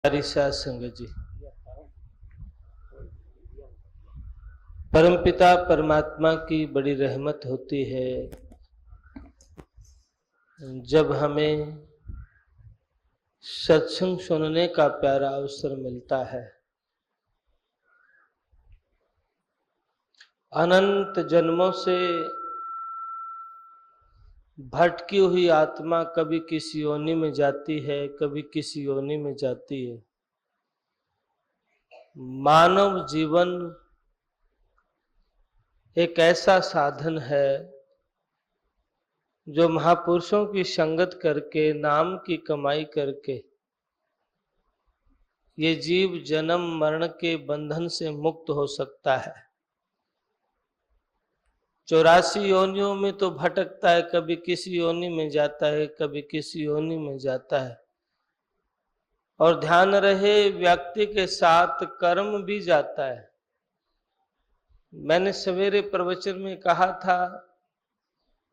हमारी साथ संगत जी, परमपिता परमात्मा की बड़ी रहमत होती है जब हमें सत्संग सुनने का प्यारा अवसर मिलता है। अनंत जन्मों से भटकी हुई आत्मा कभी किसी योनि में जाती है, कभी किसी योनि में जाती है। मानव जीवन एक ऐसा साधन है जो महापुरुषों की संगत करके, नाम की कमाई करके ये जीव जन्म मरण के बंधन से मुक्त हो सकता है। 84 योनियों में तो भटकता है, कभी किसी योनि में जाता है, कभी किसी योनि में जाता है। और ध्यान रहे, व्यक्ति के साथ कर्म भी जाता है। मैंने सवेरे प्रवचन में कहा था,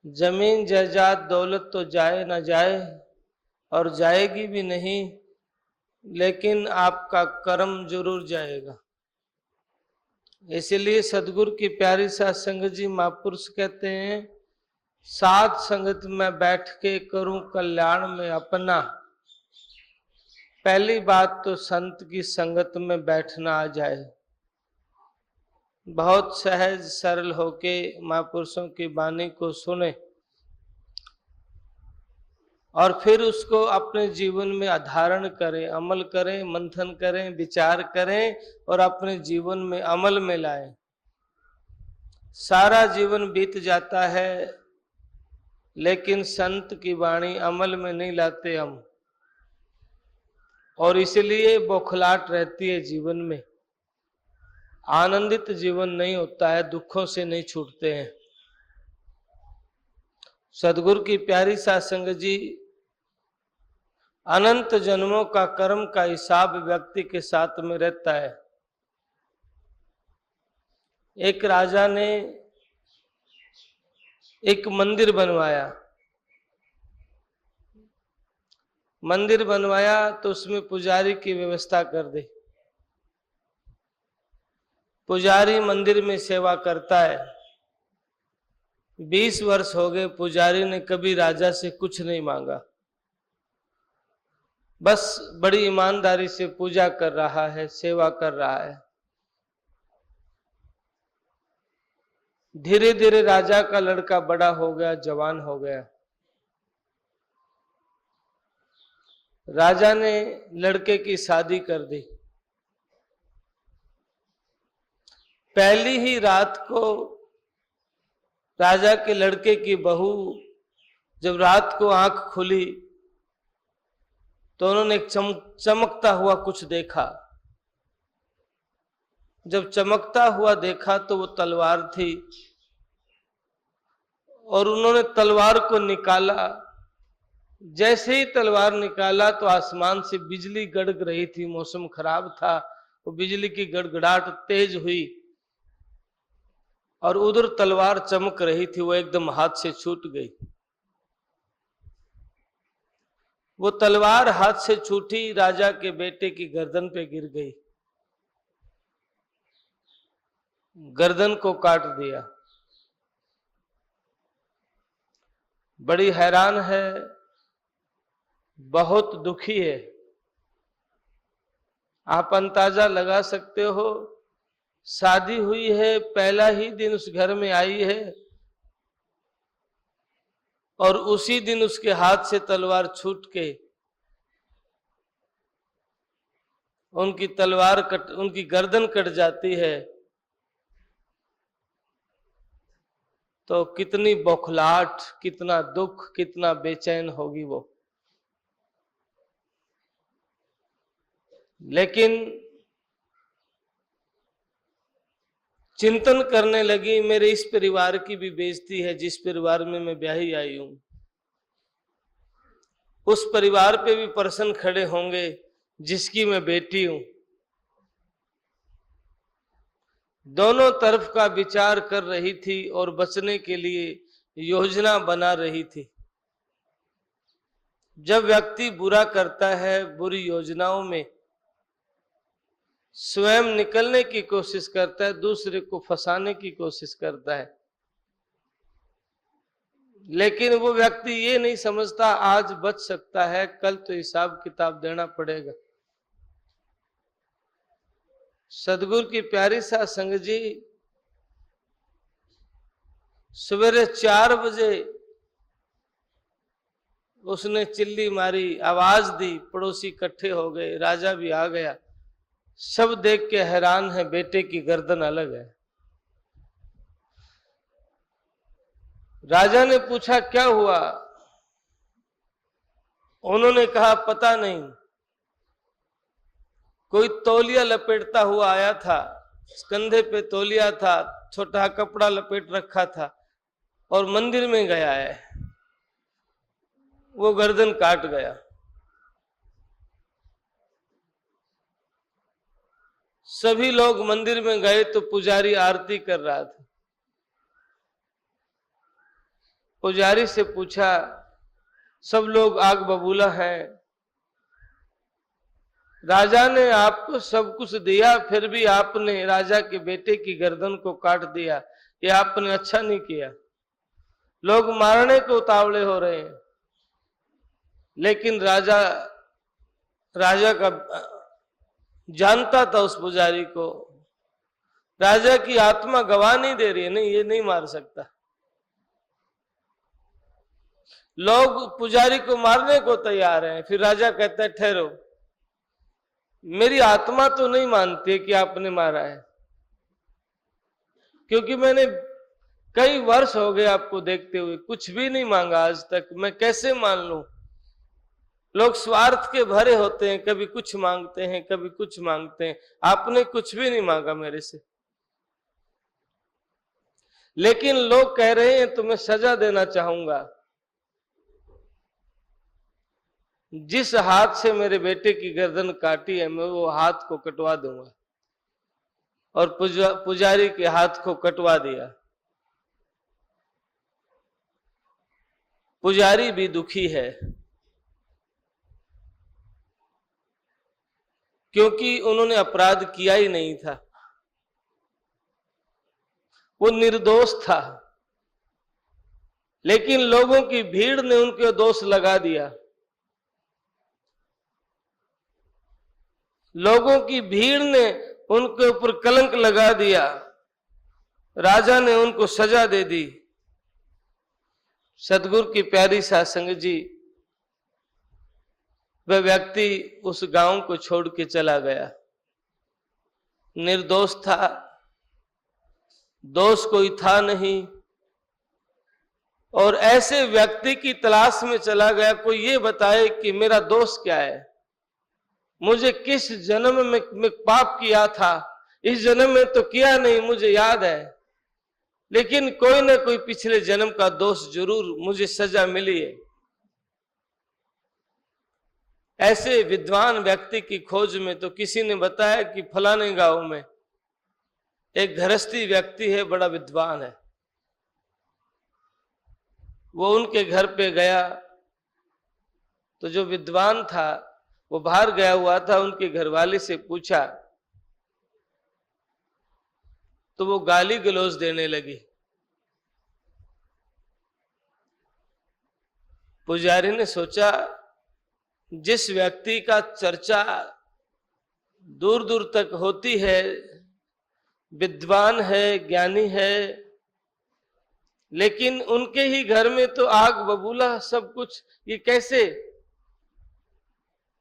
जमीन जायदाद दौलत तो जाए ना जाए और जाएगी भी नहीं, लेकिन आपका कर्म जरूर जाएगा। इसलिए सदगुरु की प्यारी साथ संगत जी महापुरुष कहते हैं, साथ संगत में बैठ के करूं कल्याण में अपना। पहली बात तो संत की संगत में बैठना आ जाए। बहुत सहज सरल होके महापुरुषों की वाणी को सुने और फिर उसको अपने जीवन में आधारण करें, अमल करें, मंथन करें, विचार करें और अपने जीवन में अमल में लाएं। सारा जीवन बीत जाता है लेकिन संत की वाणी अमल में नहीं लाते हम, और इसलिए बौखलाहट रहती है जीवन में। आनंदित जीवन नहीं होता है, दुखों से नहीं छूटते हैं। सदगुरु की प्यारी साथ संगत जी, अनंत जन्मों का कर्म का हिसाब व्यक्ति के साथ में रहता है। एक राजा ने एक मंदिर बनवाया। मंदिर बनवाया तो उसमें पुजारी की व्यवस्था कर दी। पुजारी मंदिर में सेवा करता है। 20 वर्ष हो गए, पुजारी ने कभी राजा से कुछ नहीं मांगा, बस बड़ी ईमानदारी से पूजा कर रहा है, सेवा कर रहा है। धीरे धीरे राजा का लड़का बड़ा हो गया, जवान हो गया। राजा ने लड़के की शादी कर दी। पहली ही रात को राजा के लड़के की बहू जब रात को आंख खुली तो उन्होंने एक चमकता हुआ कुछ देखा। जब चमकता हुआ देखा तो वो तलवार थी और उन्होंने तलवार को निकाला। जैसे ही तलवार निकाला तो आसमान से बिजली गड़ग रही थी, मौसम खराब था, वो बिजली की गड़गड़ाहट तेज हुई और उधर तलवार चमक रही थी, वो एकदम हाथ से छूट गई। वो तलवार हाथ से छूटी, राजा के बेटे की गर्दन पे गिर गई, गर्दन को काट दिया। बड़ी हैरान है, बहुत दुखी है। आप अंदाजा लगा सकते हो, शादी हुई है, पहला ही दिन उस घर में आई है और उसी दिन उसके हाथ से तलवार छूट के उनकी गर्दन कट जाती है, तो कितनी बौखलाहट, कितना दुख, कितना बेचैन होगी वो। लेकिन चिंतन करने लगी, मेरे इस परिवार की भी बेइज्जती है जिस परिवार में मैं ब्याही आई हूं। उस परिवार पे भी प्रश्न खड़े होंगे जिसकी मैं बेटी हूं। दोनों तरफ का विचार कर रही थी और बचने के लिए योजना बना रही थी। जब व्यक्ति बुरा करता है, बुरी योजनाओं में स्वयं निकलने की कोशिश करता है, दूसरे को फंसाने की कोशिश करता है। लेकिन वो व्यक्ति ये नहीं समझता आज बच सकता है, कल तो हिसाब किताब देना पड़ेगा। सदगुरु की प्यारी साध संगत जी सवेरे 4 बजे उसने चिल्ली मारी, आवाज दी, पड़ोसी इकट्ठे हो गए, राजा भी आ गया। सब देख के हैरान है, बेटे की गर्दन अलग है। राजा ने पूछा क्या हुआ? उन्होंने कहा पता नहीं, कोई तौलिया लपेटता हुआ आया था, कंधे पे तौलिया था, छोटा कपड़ा लपेट रखा था और मंदिर में गया है, वो गर्दन काट गया। सभी लोग मंदिर में गए तो पुजारी आरती कर रहा था। पुजारी से पूछा, सब लोग आग बबूला हैं, राजा ने आपको सब कुछ दिया, फिर भी आपने राजा के बेटे की गर्दन को काट दिया, ये आपने अच्छा नहीं किया। लोग मारने को उतावले हो रहे हैं, लेकिन राजा का जानता था उस पुजारी को, राजा की आत्मा गवाह नहीं दे रही है, नहीं ये नहीं मार सकता। लोग पुजारी को मारने को तैयार हैं, फिर राजा कहता है ठहरो, मेरी आत्मा तो नहीं मानती कि आपने मारा है, क्योंकि मैंने कई वर्ष हो गए आपको देखते हुए, कुछ भी नहीं मांगा आज तक, मैं कैसे मान लूं? लोग स्वार्थ के भरे होते हैं, कभी कुछ मांगते हैं, कभी कुछ मांगते हैं, आपने कुछ भी नहीं मांगा मेरे से। लेकिन लोग कह रहे हैं तुम्हें सजा देना चाहूंगा, जिस हाथ से मेरे बेटे की गर्दन काटी है मैं वो हाथ को कटवा दूंगा। और पुजारी के हाथ को कटवा दिया। पुजारी भी दुखी है, क्योंकि उन्होंने अपराध किया ही नहीं था, वो निर्दोष था, लेकिन लोगों की भीड़ ने उनके दोष लगा दिया। लोगों की भीड़ ने उनके ऊपर कलंक लगा दिया, राजा ने उनको सजा दे दी। सदगुरु की प्यारी साध संगत जी, वह व्यक्ति उस गांव को छोड़ के चला गया। निर्दोष था, दोष कोई था नहीं, और ऐसे व्यक्ति की तलाश में चला गया, कोई ये बताए कि मेरा दोष क्या है, मुझे किस जन्म में पाप किया था, इस जन्म में तो किया नहीं मुझे याद है, लेकिन कोई ना कोई पिछले जन्म का दोष जरूर मुझे सजा मिली है। ऐसे विद्वान व्यक्ति की खोज में तो किसी ने बताया कि फलाने गांव में एक गृहस्थी व्यक्ति है, बड़ा विद्वान है। वो उनके घर पे गया तो जो विद्वान था वो बाहर गया हुआ था, उनके घरवाले से पूछा तो वो गाली गलौज देने लगी। पुजारी ने सोचा जिस व्यक्ति का चर्चा दूर दूर तक होती है, विद्वान है, ज्ञानी है, लेकिन उनके ही घर में तो आग बबूला सब कुछ, ये कैसे?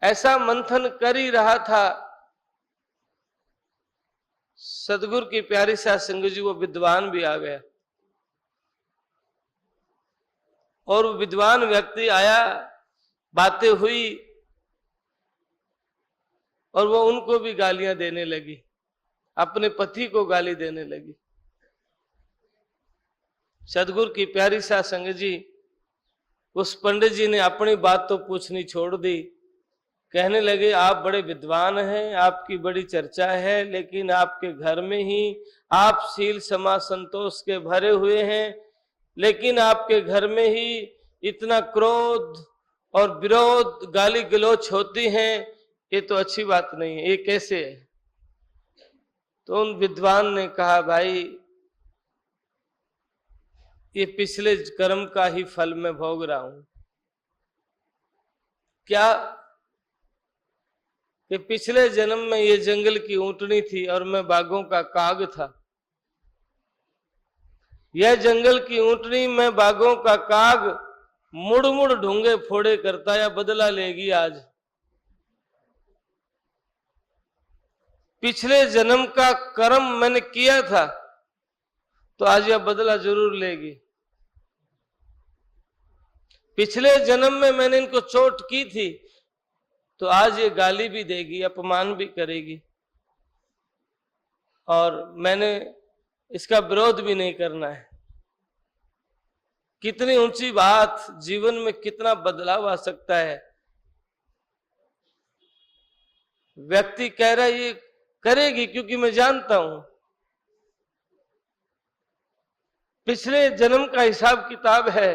ऐसा मंथन कर ही रहा था। सदगुरु की प्यारी साध संगत जी, वो विद्वान भी आ गया और वो विद्वान व्यक्ति आया, बातें हुई और वो उनको भी गालियां देने लगी, अपने पति को गाली देने लगी। सदगुरु की प्यारी साध संगत जी, उस पंडित जी ने अपनी बात तो पूछनी छोड़ दी, कहने लगे आप बड़े विद्वान हैं, आपकी बड़ी चर्चा है, लेकिन आपके घर में ही आप शील समाज संतोष के भरे हुए हैं, लेकिन आपके घर में ही इतना क्रोध और विरोध, गाली गलौच होती हैं, ये तो अच्छी बात नहीं है, ये कैसे है? तो उन विद्वान ने कहा, भाई ये पिछले कर्म का ही फल मैं भोग रहा हूं। क्या कि पिछले जन्म में ये जंगल की ऊंटनी थी और मैं बाघों का काग था। यह जंगल की ऊंटनी, मैं बाघों का काग, मुड़ मुड़ ढूंगे फोड़े करता या बदला लेगी आज। पिछले जन्म का कर्म मैंने किया था तो आज यह बदला जरूर लेगी। पिछले जन्म में मैंने इनको चोट की थी तो आज ये गाली भी देगी, अपमान भी करेगी, और मैंने इसका विरोध भी नहीं करना है। कितनी ऊंची बात, जीवन में कितना बदलाव आ सकता है। व्यक्ति कह रहा है ये करेगी क्योंकि मैं जानता हूं पिछले जन्म का हिसाब किताब है।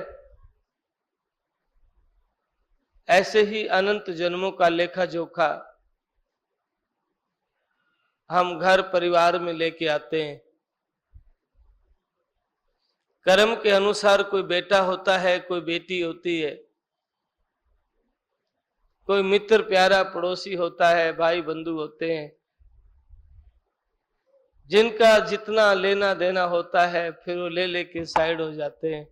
ऐसे ही अनंत जन्मों का लेखा जोखा हम घर परिवार में लेके आते हैं। कर्म के अनुसार कोई बेटा होता है, कोई बेटी होती है, कोई मित्र प्यारा पड़ोसी होता है, भाई बंधु होते हैं, जिनका जितना लेना देना होता है फिर वो ले लेके साइड हो जाते हैं,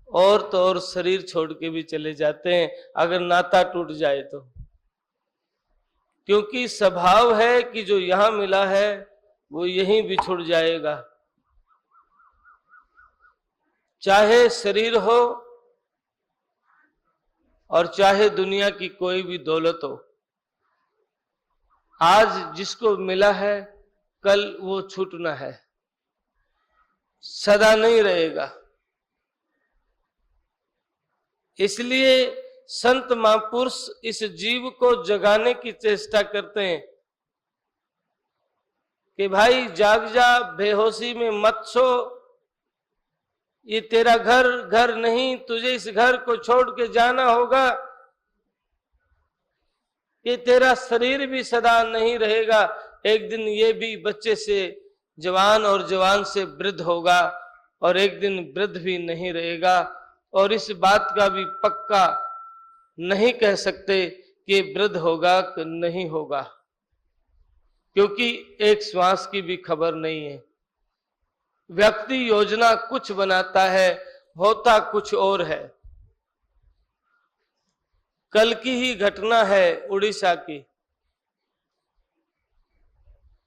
और तो और शरीर छोड़ के भी चले जाते हैं अगर नाता टूट जाए तो। क्योंकि स्वभाव है कि जो यहां मिला है वो यहीं बिछुड़ जाएगा, चाहे शरीर हो और चाहे दुनिया की कोई भी दौलत हो। आज जिसको मिला है कल वो छूटना है, सदा नहीं रहेगा। इसलिए संत महापुरुष इस जीव को जगाने की चेष्टा करते हैं कि भाई जाग जा, बेहोशी में मत सो, ये तेरा घर घर नहीं, तुझे इस घर को छोड़ के जाना होगा। ये तेरा शरीर भी सदा नहीं रहेगा, एक दिन ये भी बच्चे से जवान और जवान से वृद्ध होगा, और एक दिन वृद्ध भी नहीं रहेगा। और इस बात का भी पक्का नहीं कह सकते कि वृद्ध होगा कि नहीं होगा, क्योंकि एक श्वास की भी खबर नहीं है। व्यक्ति योजना कुछ बनाता है, होता कुछ और है। कल की ही घटना है उड़ीसा की,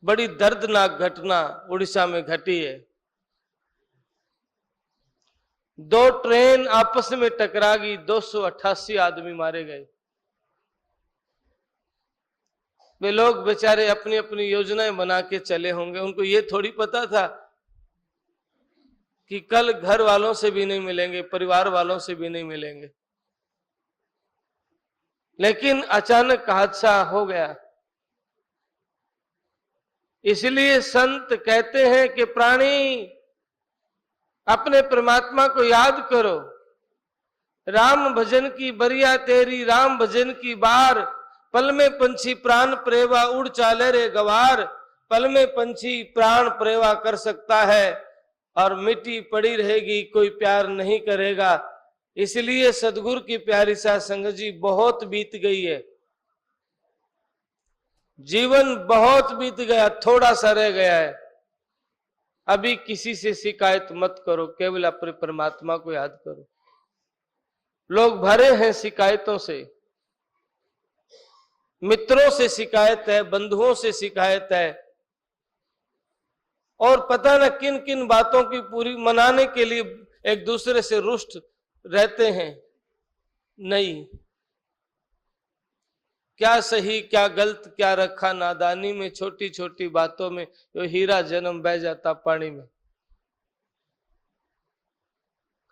बड़ी दर्दनाक घटना उड़ीसा में घटी है। दो ट्रेन आपस में टकरा गई, 288 आदमी मारे गए। वे लोग बेचारे अपनी अपनी योजनाएं बना के चले होंगे, उनको ये थोड़ी पता था कि कल घर वालों से भी नहीं मिलेंगे, परिवार वालों से भी नहीं मिलेंगे। लेकिन अचानक हादसा हो गया। इसलिए संत कहते हैं कि प्राणी अपने परमात्मा को याद करो। राम भजन की बरिया तेरी, राम भजन की बार, पल में पंछी प्राण प्रेवा उड़ चाले रे गवार। पल में पंछी प्राण प्रेवा कर सकता है और मिट्टी पड़ी रहेगी, कोई प्यार नहीं करेगा। इसलिए सदगुरु की प्यारी साध संगत जी, बहुत बीत गई है, जीवन बहुत बीत गया, थोड़ा सा रह गया है। अभी किसी से शिकायत मत करो, केवल अपने परमात्मा को याद करो। लोग भरे हैं शिकायतों से, मित्रों से शिकायत है, बंधुओं से शिकायत है, और पता न किन किन बातों की पूरी मनाने के लिए एक दूसरे से रुष्ट रहते हैं। नहीं, क्या सही क्या गलत क्या रखा नादानी में, छोटी छोटी बातों में जो हीरा जन्म बह जाता पानी में।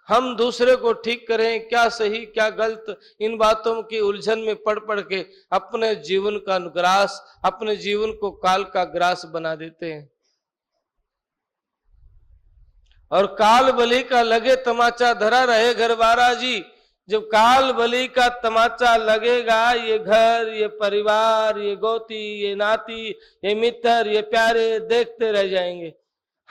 हम दूसरे को ठीक करें, क्या सही क्या गलत, इन बातों की उलझन में पड़ पड़ के अपने जीवन का ग्रास, अपने जीवन को काल का ग्रास बना देते हैं। और काल बलि का लगे तमाचा, धरा रहे घर बारा जी। जब काल बलि का तमाचा लगेगा, ये घर, ये परिवार, ये गोती, ये नाती, ये मित्र, ये प्यारे देखते रह जाएंगे।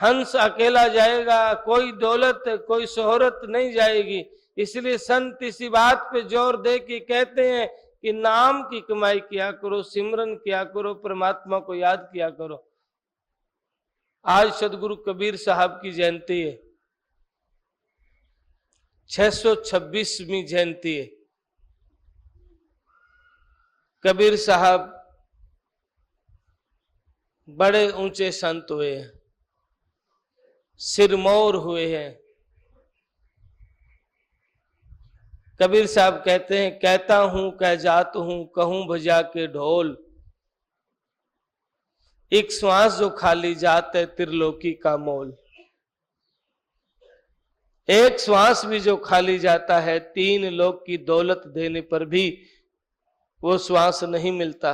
हंस अकेला जाएगा, कोई दौलत, कोई शोहरत नहीं जाएगी। इसलिए संत इसी बात पे जोर दे के कहते हैं कि नाम की कमाई किया करो, सिमरन किया करो, परमात्मा को याद किया करो। आज सदगुरु कबीर साहब की जयंती है, 626वीं जयंती है। कबीर साहब बड़े ऊंचे संत हुए हैं, सिरमौर हुए हैं। कबीर साहब कहते हैं, कहता हूं कह जात हूं, कहूं बजा के ढोल, एक श्वास जो खाली जात है त्रिलोकी का मोल। एक श्वास भी जो खाली जाता है, 3 लोक की दौलत देने पर भी वो श्वास नहीं मिलता।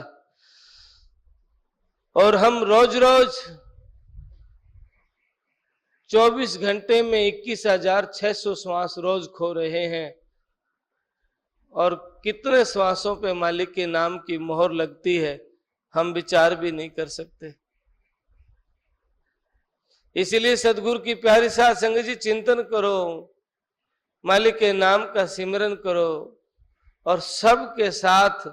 और हम रोज रोज 24 घंटे में 21,600 श्वास रोज खो रहे हैं। और कितने श्वासों पे मालिक के नाम की मोहर लगती है, हम विचार भी नहीं कर सकते। इसीलिए सदगुरु की प्यारी साध संगत जी, चिंतन करो, मालिक के नाम का सिमरन करो और सबके साथ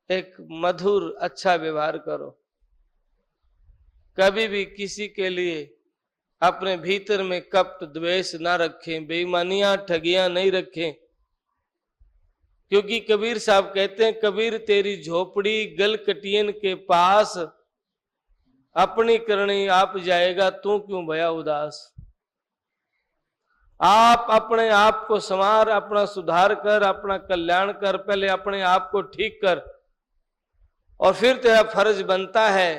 एक मधुर अच्छा व्यवहार करो। कभी भी किसी के लिए अपने भीतर में कपट द्वेष ना रखें, बेईमानियां ठगियां नहीं रखें। क्योंकि कबीर साहब कहते हैं, कबीर तेरी झोपड़ी गलकटियन के पास, अपनी करनी आप जाएगा, तू क्यों भया उदास। आप अपने आप को संवार, अपना सुधार कर, अपना कल्याण कर, पहले अपने आप को ठीक कर, और फिर तेरा फर्ज बनता है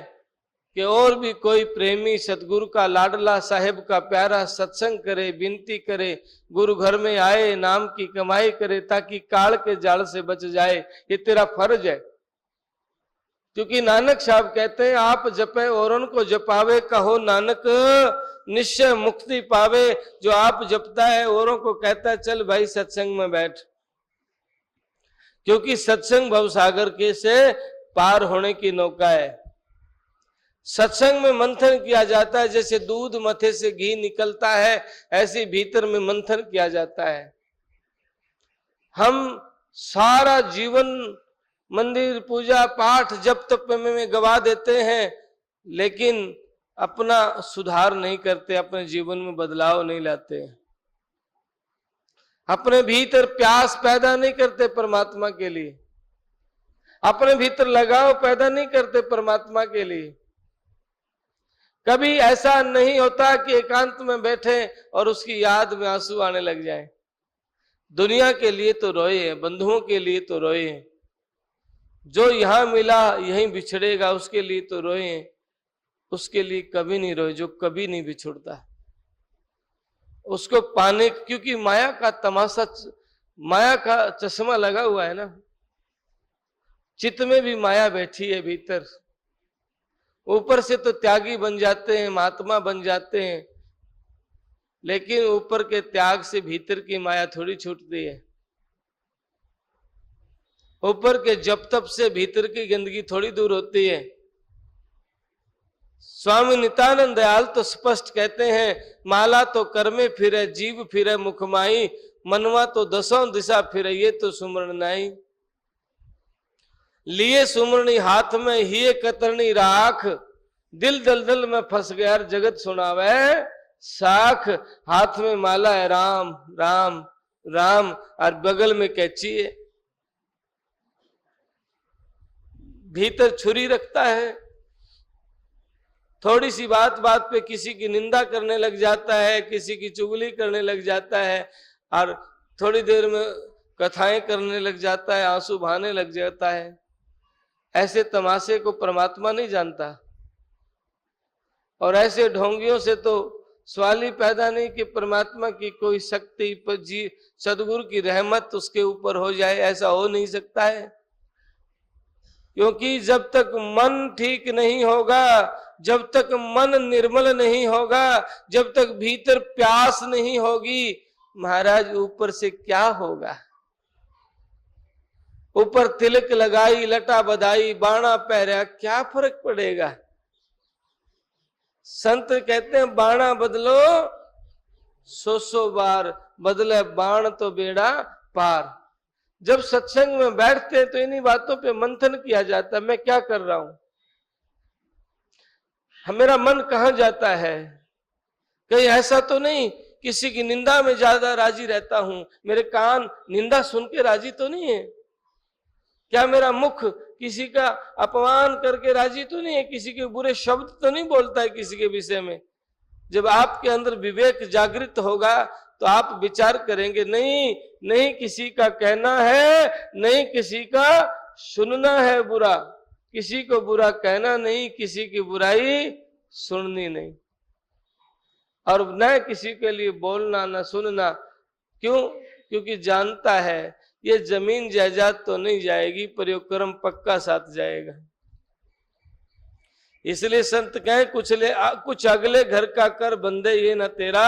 कि और भी कोई प्रेमी सतगुरु का लाडला साहेब का प्यारा सत्संग करे, विनती करे, गुरु घर में आए, नाम की कमाई करे, ताकि काल के जाल से बच जाए। ये तेरा फर्ज है। क्योंकि नानक साहब कहते हैं, आप जपे औरन को जपावे, कहो नानक निश्चय मुक्ति पावे। जो आप जपता है औरों को कहता है, चल भाई सत्संग में बैठ। क्योंकि सत्संग भवसागर के से पार होने की नौका है। सत्संग में मंथन किया जाता है, जैसे दूध मथे से घी निकलता है, ऐसे भीतर में मंथन किया जाता है। हम सारा जीवन मंदिर पूजा पाठ जप तप में गवा देते हैं, लेकिन अपना सुधार नहीं करते, अपने जीवन में बदलाव नहीं लाते, अपने भीतर प्यास पैदा नहीं करते परमात्मा के लिए, अपने भीतर लगाव पैदा नहीं करते परमात्मा के लिए। कभी ऐसा नहीं होता कि एकांत में बैठे और उसकी याद में आंसू आने लग जाए। दुनिया के लिए तो रोए हैं, बंधुओं के लिए तो रोए हैं, जो यहां मिला यहीं बिछड़ेगा उसके लिए तो रोए हैं, उसके लिए कभी नहीं रोए जो कभी नहीं बिछुड़ता। उसको पाने, क्योंकि माया का तमाशा, माया का चश्मा लगा हुआ है ना, चित्त में भी माया बैठी है भीतर। ऊपर से तो त्यागी बन जाते हैं, महात्मा बन जाते हैं, लेकिन ऊपर के त्याग से भीतर की माया थोड़ी छूटती है। ऊपर के जप तप से भीतर की गंदगी थोड़ी दूर होती है। स्वामी नित्यानंद दयाल तो स्पष्ट कहते हैं, माला तो कर में फिरे, जीव फिरे मुखमाई, मनवा तो दसों दिशा फिरे, ये तो सुमरण नाई। लिए सुमरनी हाथ में ही कतरनी राख, दिल दलदल में फंस गया जगत सुनावे साख। हाथ में माला है राम राम राम, और बगल में कैंची है, भीतर छुरी रखता है। थोड़ी सी बात बात पे किसी की निंदा करने लग जाता है, किसी की चुगली करने लग जाता है, और थोड़ी देर में कथाएं करने लग जाता है, आंसू बहाने लग जाता है। ऐसे तमाशे को परमात्मा नहीं जानता, और ऐसे ढोंगियों से तो सवाल ही पैदा नहीं कि परमात्मा की कोई शक्ति पर जी, सदगुरु की रहमत उसके ऊपर हो जाए, ऐसा हो नहीं सकता है। क्योंकि जब तक मन ठीक नहीं होगा, जब तक मन निर्मल नहीं होगा, जब तक भीतर प्यास नहीं होगी, महाराज ऊपर से क्या होगा। ऊपर तिलक लगाई, लटा बधाई, बाणा पहरा, क्या फर्क पड़ेगा। संत कहते हैं बाणा बदलो 100 बार, बदले बाण तो बेड़ा पार। जब सत्संग में बैठते हैं तो इन्हीं बातों पे मंथन किया जाता है, मैं क्या कर रहा हूं, मेरा मन कहां जाता है। कहीं ऐसा तो नहीं किसी की निंदा में ज्यादा राजी रहता हूं, मेरे कान निंदा सुन के राजी तो नहीं है। क्या मेरा मुख किसी का अपमान करके राजी तो नहीं है, किसी के बुरे शब्द तो नहीं बोलता है किसी के विषय में। जब आपके अंदर विवेक जागृत होगा तो आप विचार करेंगे, नहीं नहीं किसी का कहना है, नहीं किसी का सुनना है बुरा, किसी को बुरा कहना नहीं, किसी की बुराई सुननी नहीं, और न किसी के लिए बोलना न सुनना। क्यों? क्योंकि जानता है ये जमीन जायदाद तो नहीं जाएगी, पर ये कर्म पक्का साथ जाएगा। इसलिए संत कहे कुछ अगले घर का कर बंदे, ये न तेरा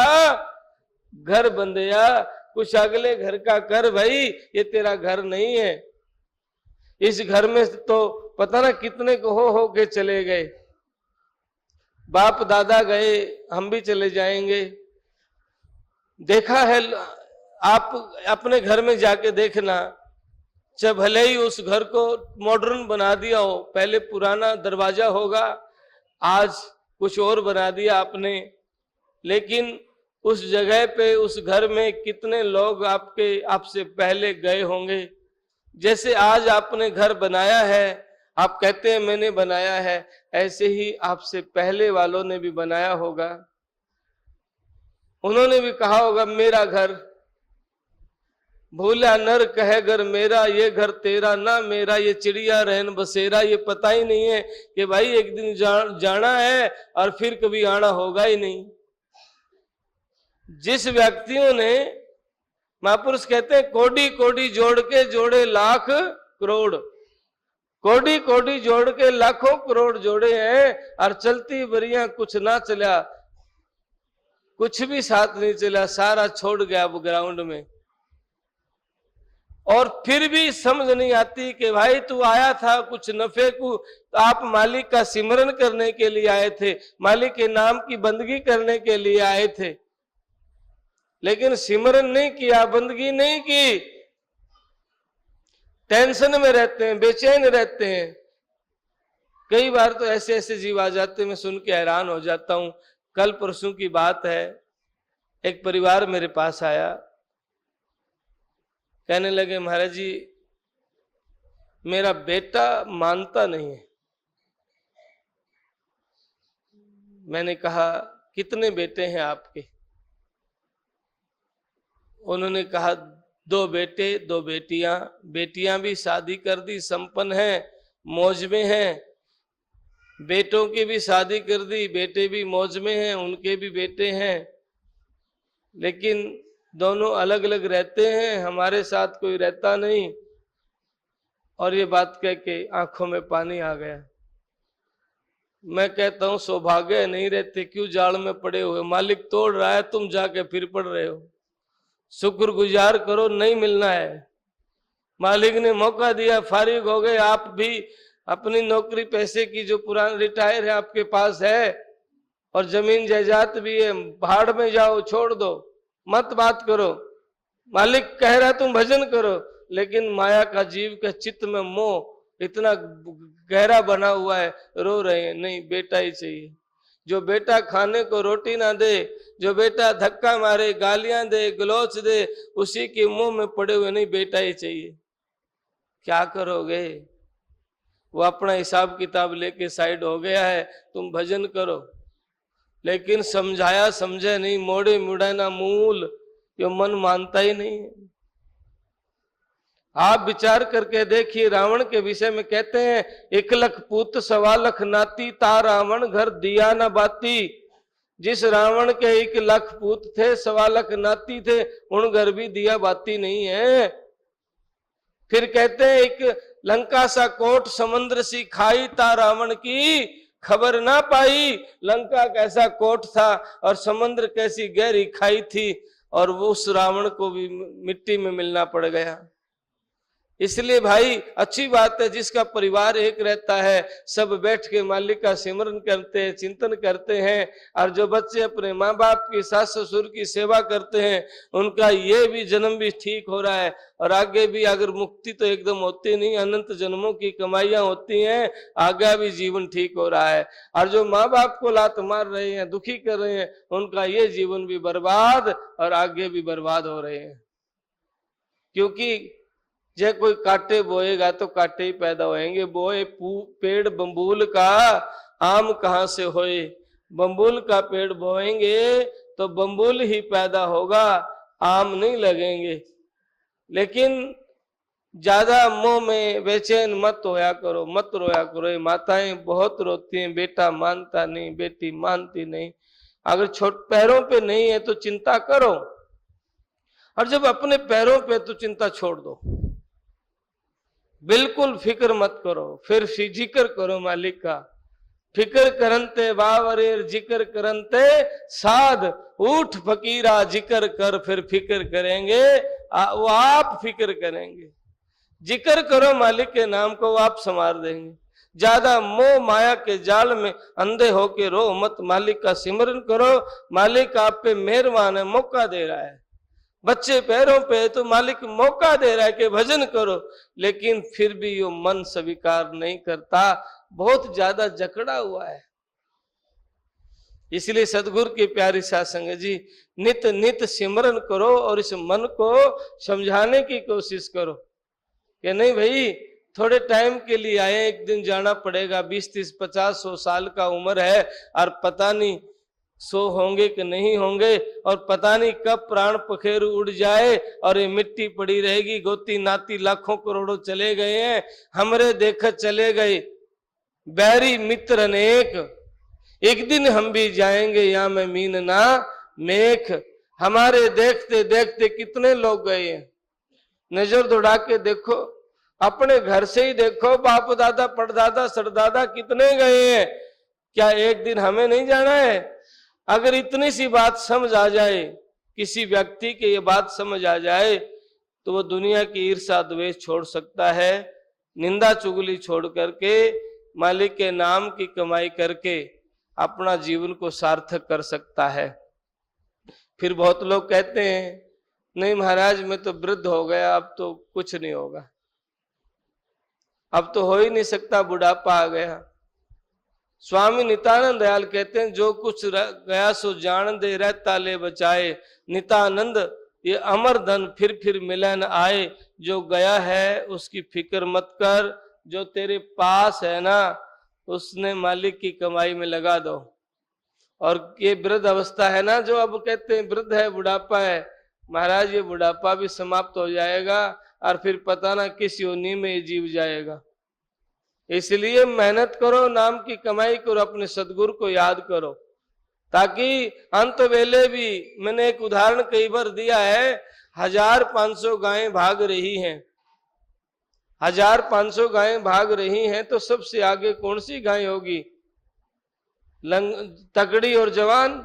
घर बंदया। कुछ अगले घर का कर भाई, ये तेरा घर नहीं है। इस घर में तो पता ना कितने को हो के चले गए, बाप दादा गए, हम भी चले जाएंगे। देखा है, आप अपने घर में जाके देखना, चाहे भले ही उस घर को मॉडर्न बना दिया हो, पहले पुराना दरवाजा होगा, आज कुछ और बना दिया आपने, लेकिन उस जगह पे उस घर में कितने लोग आपसे पहले गए होंगे। जैसे आज आपने घर बनाया है, आप कहते हैं मैंने बनाया है, ऐसे ही आपसे पहले वालों ने भी बनाया होगा। उन्होंने भी कहा होगा मेरा घर। भूला नर कहे घर मेरा, ये घर तेरा ना मेरा, ये चिड़िया रहन बसेरा। ये पता ही नहीं है कि भाई एक दिन जाना है और फिर कभी आना होगा ही नहीं। जिस व्यक्तियों ने, महापुरुष कहते हैं कोडी कोडी जोड़ के जोड़े लाख करोड़, कोडी कोडी जोड़ के लाखों करोड़ जोड़े हैं, और चलती बरिया कुछ ना चला, कुछ भी साथ नहीं चला, सारा छोड़ गया वो ग्राउंड में। और फिर भी समझ नहीं आती कि भाई तू आया था कुछ नफे को, तो आप मालिक का सिमरन करने के लिए आए थे, मालिक के नाम की बंदगी करने के लिए आए थे, लेकिन सिमरन नहीं किया, बंदगी नहीं की, टेंशन में रहते हैं, बेचैन रहते हैं। कई बार तो ऐसे ऐसे जीव आ जाते हैं, मैं सुन के हैरान हो जाता हूं। कल परसों की बात है, एक परिवार मेरे पास आया, कहने लगे महाराज जी मेरा बेटा मानता नहीं है। मैंने कहा कितने बेटे हैं आपके? उन्होंने कहा 2 बेटे 2 बेटियां, बेटियां भी शादी कर दी, संपन्न हैं, मौज में हैं। बेटों की भी शादी कर दी, बेटे भी मौज में हैं, उनके भी बेटे हैं, लेकिन दोनों अलग अलग रहते हैं, हमारे साथ कोई रहता नहीं। और ये बात कह के आंखों में पानी आ गया। मैं कहता हूं सौभाग्य नहीं रहते, क्यों जाल में पड़े हुए, मालिक तोड़ रहा है, तुम जाके फिर पड़ रहे हो। शुक्रगुजार करो, नहीं मिलना है, मालिक ने मौका दिया, फारिग हो गए। आप भी अपनी नौकरी पैसे की जो पुराना रिटायर है आपके पास है, और जमीन जायदाद भी है, भाड़ में जाओ, छोड़ दो, मत बात करो। मालिक कह रहा तुम भजन करो, लेकिन माया का जीव के चित्त में मोह इतना गहरा बना हुआ है, रो रहे हैं, नहीं बेटा ही चाहिए। जो बेटा खाने को रोटी ना दे, जो बेटा धक्का मारे, गालियां दे, गलोच दे, उसी के मुंह में पड़े हुए, नहीं बेटा ही चाहिए। क्या करोगे? वो अपना हिसाब किताब लेके साइड हो गया है, तुम भजन करो। लेकिन समझाया समझे नहीं, मोड़े मुड़ा ना मूल, ये मन मानता ही नहीं है। आप विचार करके देखिए, रावण के विषय में कहते हैं 1 लाख पूत 1.25 लाख नाती, ता रावण घर दिया न बाती। जिस रावण के 1 लाख पूत थे, 1.25 लाख नाती थे, उन घर भी दिया बाती नहीं है। फिर कहते हैं एक लंका सा कोट समुद्र सी खाई, ता रावण की खबर ना पाई। लंका कैसा कोट था और समुद्र कैसी गहरी खाई थी, और वो उस रावण को भी मिट्टी में मिलना पड़ गया। इसलिए भाई अच्छी बात है, जिसका परिवार एक रहता है, सब बैठ के मालिक का सिमरन करते हैं, चिंतन करते हैं। और जो बच्चे अपने माँ बाप की, सास ससुर की सेवा करते हैं, उनका ये भी जन्म भी ठीक हो रहा है। और आगे भी अगर मुक्ति तो एकदम होती नहीं, अनंत जन्मों की कमाइयां होती हैं, आगे भी जीवन ठीक हो रहा है। और जो माँ बाप को लात मार रहे हैं, दुखी कर रहे हैं, उनका ये जीवन भी बर्बाद और आगे भी बर्बाद हो रहे हैं। क्योंकि जे कोई कांटे बोएगा तो कांटे ही पैदा होएंगे। बोए पेड़ बम्बूल का, आम कहां से होए। बम्बूल का पेड़ बोएंगे तो बम्बूल ही पैदा होगा, आम नहीं लगेंगे। लेकिन ज्यादा मोह में बेचैन मत होया करो, मत रोया करो। ये माताएं बहुत रोती हैं, बेटा मानता नहीं, बेटी मानती नहीं। अगर छोट पैरों पे नहीं है तो चिंता करो, और जब अपने पैरों पे तो चिंता छोड़ दो, बिल्कुल फिक्र मत करो। फिर जिक्र करो मालिक का। फिक्र करनते बावरेर जिक्र करनते साध, उठ फकीरा जिक्र कर, फिर फिक्र करेंगे वो आप फिक्र करेंगे। जिक्र करो मालिक के नाम को, वो आप संवार देंगे। ज्यादा मोह माया के जाल में अंधे होके रो मत, मालिक का सिमरन करो। मालिक आप पे मेहरबान है, मौका दे रहा है। बच्चे पैरों पे तो मालिक मौका दे रहा है कि भजन करो, लेकिन फिर भी यो मन स्वीकार नहीं करता, बहुत ज्यादा जकड़ा हुआ है। इसलिए सदगुरु की प्यारी साध संगत जी, नित नित सिमरन करो और इस मन को समझाने की कोशिश करो कि नहीं भाई, थोड़े टाइम के लिए आए, एक दिन जाना पड़ेगा। 20, 30, 50, 100 साल का उम्र है, और पता नहीं 100 होंगे कि नहीं होंगे, और पता नहीं कब प्राण पखेरु उड़ जाए और ये मिट्टी पड़ी रहेगी। गोती नाती लाखों करोड़ों चले गए हैं, हमरे देखत चले गए बैरी मित्र अनेक। एक दिन हम भी जाएंगे या में मीन ना मेख। हमारे देखते देखते कितने लोग गए हैं। नजर दौड़ा के देखो, अपने घर से ही देखो, बाप दादा परदादा सरदादा कितने गए हैं। क्या एक दिन हमें नहीं जाना है? अगर इतनी सी बात समझ आ जाए, किसी व्यक्ति के ये बात समझ आ जाए, तो वो दुनिया की ईर्ष्या द्वेष छोड़ सकता है, निंदा चुगली छोड़ करके मालिक के नाम की कमाई करके अपना जीवन को सार्थक कर सकता है। फिर बहुत लोग कहते हैं नहीं महाराज मैं तो वृद्ध हो गया, अब तो कुछ नहीं होगा, अब तो हो ही नहीं सकता, बुढ़ापा आ गया। स्वामी नित्यानंद दयाल कहते हैं जो कुछ गया सो जान दे, रहता ले बचाए। नित्यानंद ये अमर धन फिर मिले न आए। जो गया है उसकी फिक्र मत कर, जो तेरे पास है ना उसने मालिक की कमाई में लगा दो। और ये वृद्ध अवस्था है ना, जो अब कहते हैं वृद्ध है, बुढ़ापा है, महाराज ये बुढ़ापा भी समाप्त हो जाएगा और फिर पता ना किस योनि में ये जीव जाएगा। इसलिए मेहनत करो, नाम की कमाई करो, अपने सदगुरु को याद करो, ताकि अंत वेले भी, मैंने एक उदाहरण कई बार दिया है, 1500 गायें भाग रही हैं, 1500 गायें भाग रही हैं, तो सबसे आगे कौन सी गाय होगी? तगड़ी और जवान।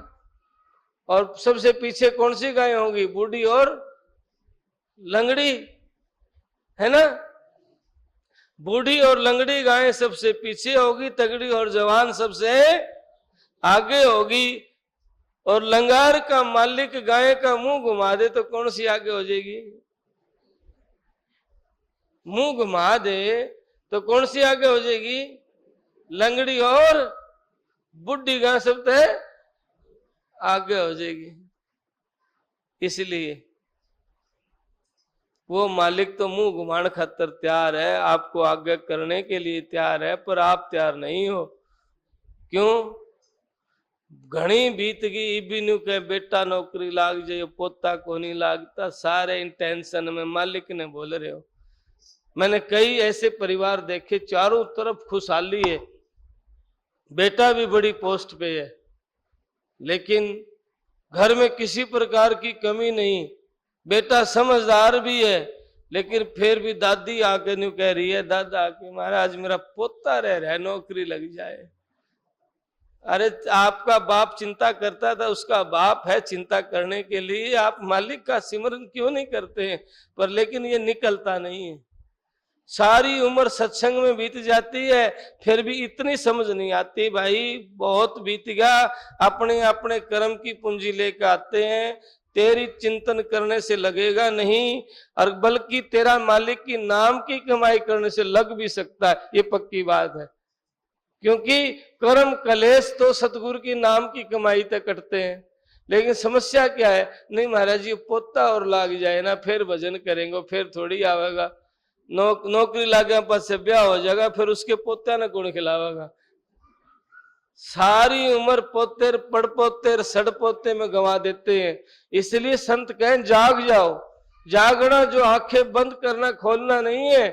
और सबसे पीछे कौन सी गाय होगी? बूढ़ी और लंगड़ी, है ना? बूढ़ी और लंगड़ी गाय सबसे पीछे होगी, तगड़ी और जवान सबसे आगे होगी। और लंगार का मालिक गाय का मुंह घुमा दे तो कौन सी आगे हो जाएगी? मुंह घुमा दे तो कौन सी आगे हो जाएगी? लंगड़ी और बुढ़ी गाय सबसे आगे हो जाएगी। इसलिए वो मालिक तो मुंह घुमाने खातर तैयार है, आपको आगे करने के लिए तैयार है, पर आप तैयार नहीं हो। क्यों? घनी बीत गई, बिनु के बेटा नौकरी लाग जाए, पोता को नहीं लागता, सारे इंटेंशन में मालिक ने बोल रहे हो। मैंने कई ऐसे परिवार देखे, चारों तरफ खुशहाली है, बेटा भी बड़ी पोस्ट पे है, लेकिन घर में किसी प्रकार की कमी नहीं, बेटा समझदार भी है, लेकिन फिर भी दादी आके न्यू कह रही है, दादा आके महाराज मेरा पोता रह रहा है, नौकरी लग जाए। अरे आपका बाप चिंता करता था, उसका बाप है चिंता करने के लिए, आप मालिक का सिमरन क्यों नहीं करते हैं? पर लेकिन ये निकलता नहीं है। सारी उम्र सत्संग में बीत जाती है, फिर भी इतनी समझ नहीं आती। भाई बहुत बीत गया, अपने अपने कर्म की पूंजी लेकर आते हैं, तेरी चिंतन करने से लगेगा नहीं, और बल्कि तेरा मालिक की नाम की कमाई करने से लग भी सकता है, ये पक्की बात है। क्योंकि कर्म कलेश तो सतगुरु की नाम की कमाई तक कटते हैं। लेकिन समस्या क्या है, नहीं महाराज जी पोता और लाग जाए ना, फिर भजन करेंगे, फिर थोड़ी आवेगा। नौकरी लागे पास से ब्याह हो जाएगा, फिर उसके पोत्या ने कौन खिलावेगा। सारी उम्र पोतेर पड़पोतेर सड़पोते में गंवा देते हैं। इसलिए संत कहें जाग जाओ। जागना जो आंखें बंद करना खोलना नहीं है।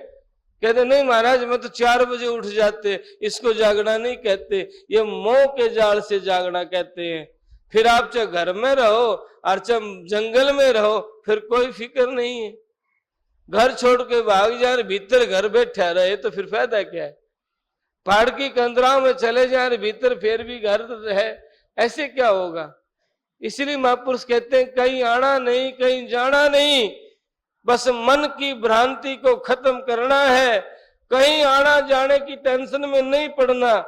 कहते नहीं महाराज मैं तो 4 बजे उठ जाते, इसको जागना नहीं कहते, ये मोह के जाल से जागना कहते हैं। फिर आप चाहे घर में रहो और चाहे जंगल में रहो, फिर कोई फिक्र नहीं है। घर छोड़ के भाग जाए, भीतर घर बैठा रहे तो फिर फायदा क्या है। पहाड़ की कंदराओं में चले जाए भीतर, फिर भी घर है, ऐसे क्या होगा। इसलिए महापुरुष कहते हैं कहीं आना नहीं कहीं जाना नहीं, बस मन की भ्रांति को खत्म करना है। कहीं आना जाने की टेंशन में नहीं पड़ना,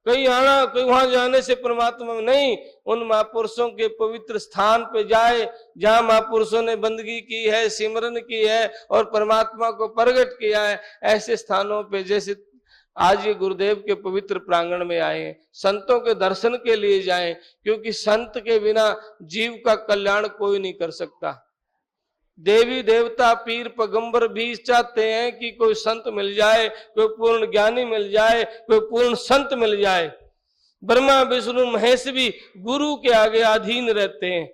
कहीं आना कहीं वहां जाने से परमात्मा में नहीं। उन महापुरुषों के पवित्र स्थान पे जाए जहां महापुरुषों ने बंदगी की है, सिमरन की है और परमात्मा को प्रकट किया है। ऐसे स्थानों पे जैसे आज ये गुरुदेव के पवित्र प्रांगण में आए, संतों के दर्शन के लिए जाएं, क्योंकि संत के बिना जीव का कल्याण कोई नहीं कर सकता। देवी देवता पीर पैगंबर भी चाहते हैं कि कोई संत मिल जाए, कोई पूर्ण ज्ञानी मिल जाए, कोई पूर्ण संत मिल जाए। ब्रह्मा विष्णु महेश भी गुरु के आगे अधीन रहते हैं।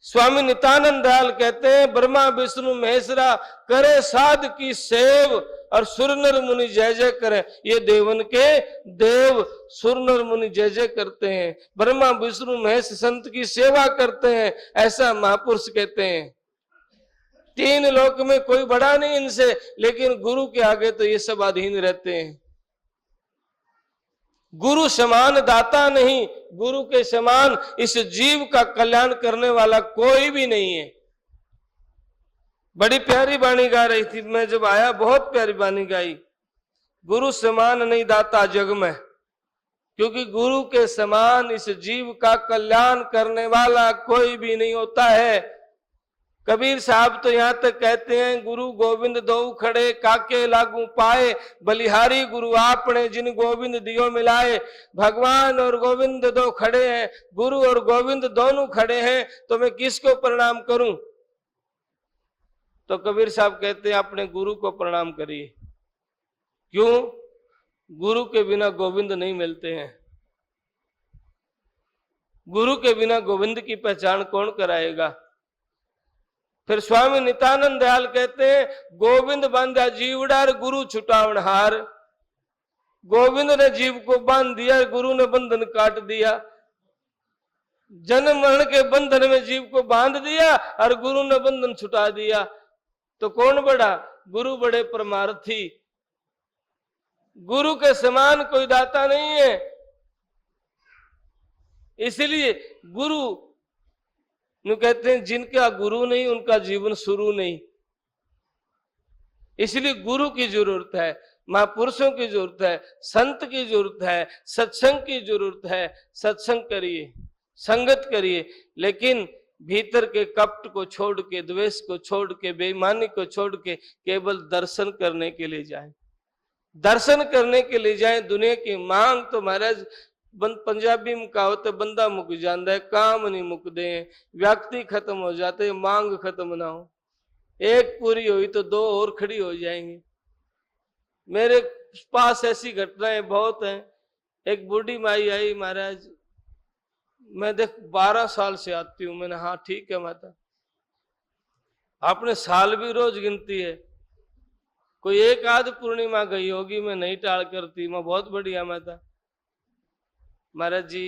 स्वामी नित्यानंद दयाल कहते हैं ब्रह्मा विष्णु महेशरा करे साध की सेव और सुर नर मुनि जय जय करे। ये देवन के देव सुर नर मुनि जय जय करते हैं, ब्रह्मा विष्णु महेश संत की सेवा करते हैं, ऐसा महापुरुष कहते हैं। 3 लोक में कोई बड़ा नहीं इनसे, लेकिन गुरु के आगे तो ये सब अधीन रहते हैं। गुरु समान दाता नहीं, गुरु के समान इस जीव का कल्याण करने वाला कोई भी नहीं है। बड़ी प्यारी वाणी गा रही थी, मैं जब आया बहुत प्यारी वाणी गाई। गुरु समान नहीं दाता जग में, क्योंकि गुरु के समान इस जीव का कल्याण करने वाला कोई भी नहीं होता है। कबीर साहब तो यहां तक कहते हैं गुरु गोविंद दो खड़े काके लागू पाए, बलिहारी गुरु आपने जिन गोविंद दियो मिलाए। भगवान और गोविंद दो खड़े हैं, गुरु और गोविंद दोनों खड़े हैं, तो मैं किसको प्रणाम करूं। तो कबीर साहब कहते हैं अपने गुरु को प्रणाम करिए। क्यों? गुरु के बिना गोविंद नहीं मिलते हैं। गुरु के बिना गोविंद की पहचान कौन कराएगा। फिर स्वामी नित्यानंद दयाल कहते हैं गोविंद बांधा जीवडार गुरु छुटावनहार। गोविंद ने जीव को बांध दिया, गुरु ने बंधन काट दिया। जन्म मरण के बंधन में जीव को बांध दिया और गुरु ने बंधन छुटा दिया। तो कौन बड़ा? गुरु बड़े परमार्थी। गुरु के समान कोई दाता नहीं है। इसलिए गुरु नु कहते हैं जिनका गुरु नहीं उनका जीवन शुरू नहीं। इसलिए गुरु की जरूरत है, महापुरुषों की जरूरत है, संत की जरूरत है, सत्संग की जरूरत है। सत्संग करिए, संगत करिए, लेकिन भीतर के कपट को छोड़ के, द्वेष को छोड़ के, बेईमानी को छोड़ के केवल दर्शन करने के लिए जाएं। दर्शन करने के लिए जाएं। दुनिया की मांग तो महाराज पंजाबी में कहावत है बंदा मुक जाता है, काम नहीं मुकते हैं, व्यक्ति खत्म हो जाते हैं, मांग खत्म ना हो। एक पूरी हुई तो 2 और खड़ी हो जाएंगी। मेरे पास ऐसी घटनाएं बहुत हैं। एक बूढ़ी माई आई, महाराज मैं देख 12 साल से आती हूँ। मैंने हाँ ठीक है माता। आपने साल भी रोज गिनती है, कोई एक आध पूर्णिमा गई होगी, मैं नहीं टाल करती। मैं बहुत बढ़िया माता। महाराज जी